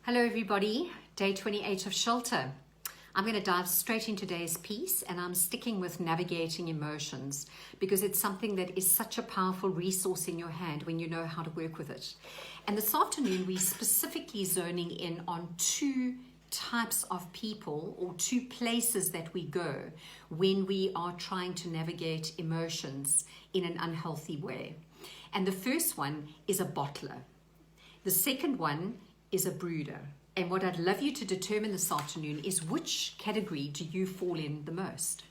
Hello everybody, day 28 of Shelter. I'm going to dive straight into today's piece, and I'm sticking with navigating emotions because it's something that is such a powerful resource in your hand when you know how to work with it. And this afternoon we're specifically zoning in on two types of people or two places that we go when we are trying to navigate emotions in an unhealthy way. And the first one is a bottler. The second one is a brooder. And what I'd love you to determine this afternoon is which category do you fall in the most.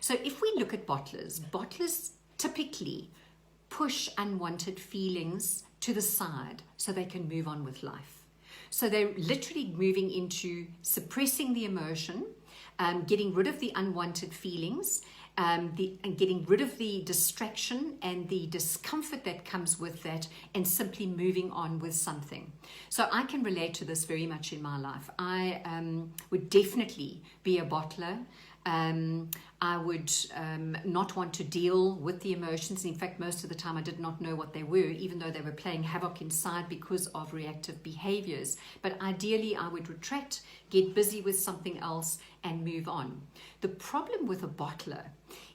So if we look at bottlers typically push unwanted feelings to the side so they can move on with life. So they're literally moving into suppressing the emotion, getting rid of the unwanted feelings, and getting rid of the distraction and the discomfort that comes with that, and simply moving on with something. So I can relate to this very much in my life. I would definitely be a bottler. I would not want to deal with the emotions. In fact, most of the time I did not know what they were, even though they were playing havoc inside because of reactive behaviors. But ideally, I would retract, get busy with something else, and move on. The problem with a bottler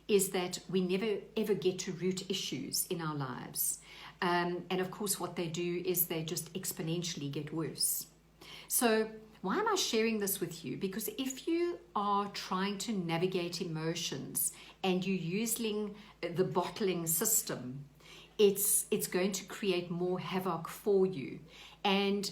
is that we never ever get to root issues in our lives. And of course, what they do is they just exponentially get worse. So why am I sharing this with you? Because if you are trying to navigate emotions and you're using the bottling system, it's going to create more havoc for you. And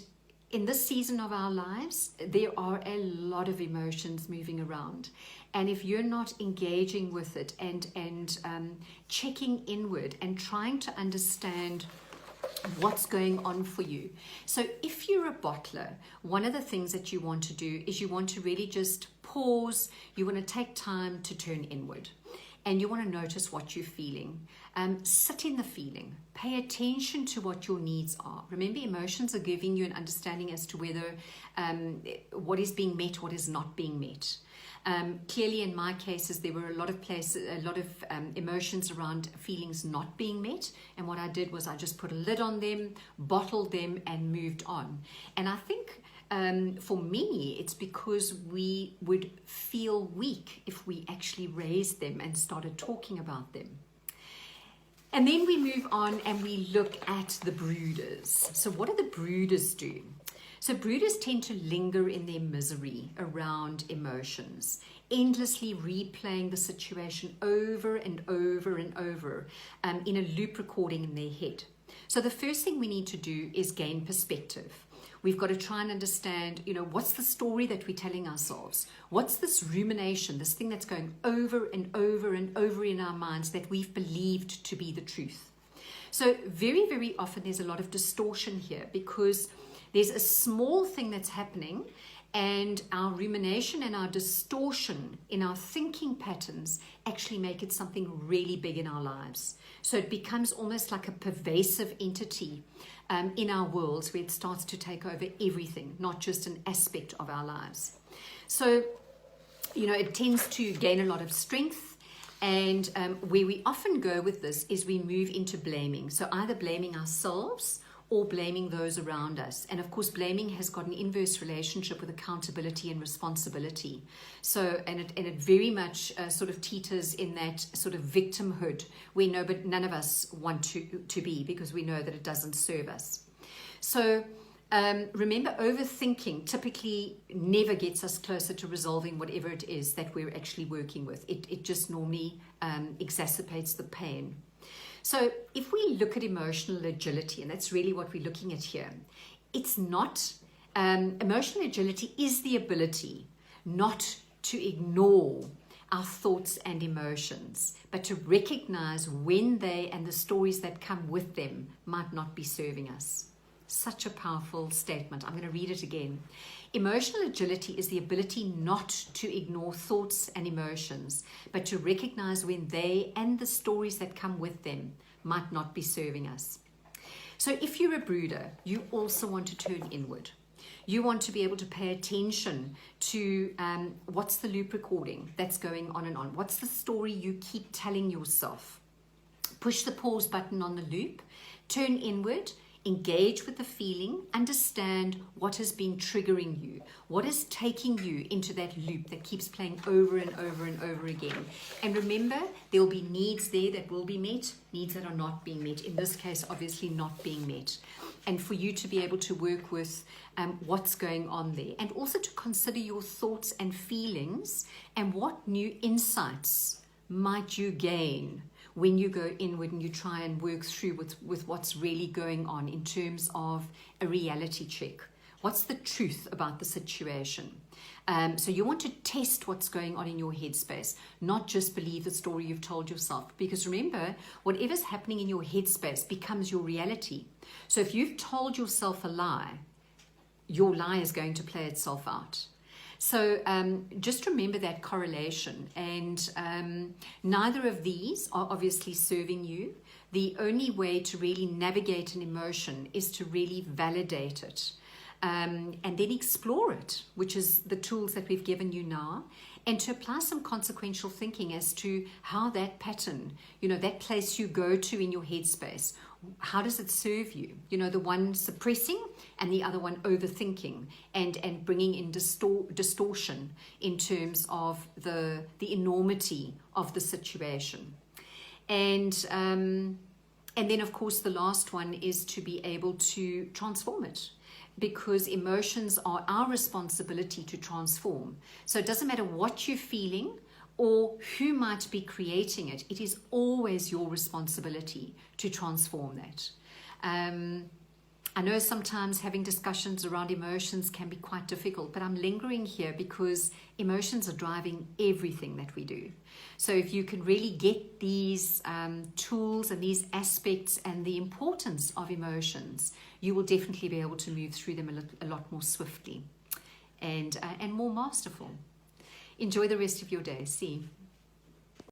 in this season of our lives, there are a lot of emotions moving around. And if you're not engaging with it and checking inward and trying to understand what's going on for you. So if you're a bottler, one of the things that you want to do is you want to really just pause. You want to take time to turn inward. And you want to notice what you're feeling. Sit in the feeling. Pay attention to what your needs are. Remember, emotions are giving you an understanding as to whether what is being met, what is not being met. Clearly, in my cases, there were a lot of emotions around feelings not being met. And what I did was I just put a lid on them, bottled them, and moved on. And I think for me, it's because we would feel weak if we actually raised them and started talking about them. And then we move on and we look at the brooders. So what do the brooders do? So brooders tend to linger in their misery around emotions, endlessly replaying the situation over and over and over in a loop recording in their head. So the first thing we need to do is gain perspective. We've got to try and understand, what's the story that we're telling ourselves? What's this rumination, this thing that's going over and over and over in our minds that we've believed to be the truth? So very, very often there's a lot of distortion here because there's a small thing that's happening, and our rumination and our distortion in our thinking patterns actually make it something really big in our lives. So it becomes almost like a pervasive entity in our worlds where it starts to take over everything, not just an aspect of our lives. So, it tends to gain a lot of strength. And where we often go with this is we move into blaming. So either blaming ourselves or blaming those around us. And of course, blaming has got an inverse relationship with accountability and responsibility. So, and it very much sort of teeters in that sort of victimhood where none of us want to be, because we know that it doesn't serve us. So remember, overthinking typically never gets us closer to resolving whatever it is that we're actually working with. It just normally exacerbates the pain. So if we look at emotional agility, and that's really what we're looking at here, it's not, emotional agility is the ability not to ignore our thoughts and emotions, but to recognize when they and the stories that come with them might not be serving us. Such a powerful statement. I'm going to read it again. Emotional agility is the ability not to ignore thoughts and emotions, but to recognize when they and the stories that come with them might not be serving us. So if you're a brooder, you also want to turn inward. You want to be able to pay attention to what's the loop recording that's going on and on. What's the story you keep telling yourself? Push the pause button on the loop, turn inward, Engage with the feeling, understand what has been triggering you, what is taking you into that loop that keeps playing over and over and over again. And remember, there will be needs there that will be met, needs that are not being met. In this case, obviously not being met. And for you to be able to work with what's going on there, and also to consider your thoughts and feelings and what new insights might you gain when you go inward and you try and work through with what's really going on in terms of a reality check. What's the truth about the situation? So you want to test what's going on in your headspace, not just believe the story you've told yourself. Because remember, whatever's happening in your headspace becomes your reality. So if you've told yourself a lie, your lie is going to play itself out. So just remember that correlation, and neither of these are obviously serving you. The only way to really navigate an emotion is to really validate it and then explore it, which is the tools that we've given you now, and to apply some consequential thinking as to how that pattern, that place you go to in your headspace, how does it serve you? The one suppressing and the other one overthinking and bringing in distortion in terms of the enormity of the situation. And then, of course, the last one is to be able to transform it, because emotions are our responsibility to transform. So it doesn't matter what you're feeling or who might be creating it. It is always your responsibility to transform that. I know sometimes having discussions around emotions can be quite difficult, but I'm lingering here because emotions are driving everything that we do. So if you can really get these tools and these aspects and the importance of emotions, you will definitely be able to move through them a lot more swiftly and more masterful. Enjoy the rest of your day. See.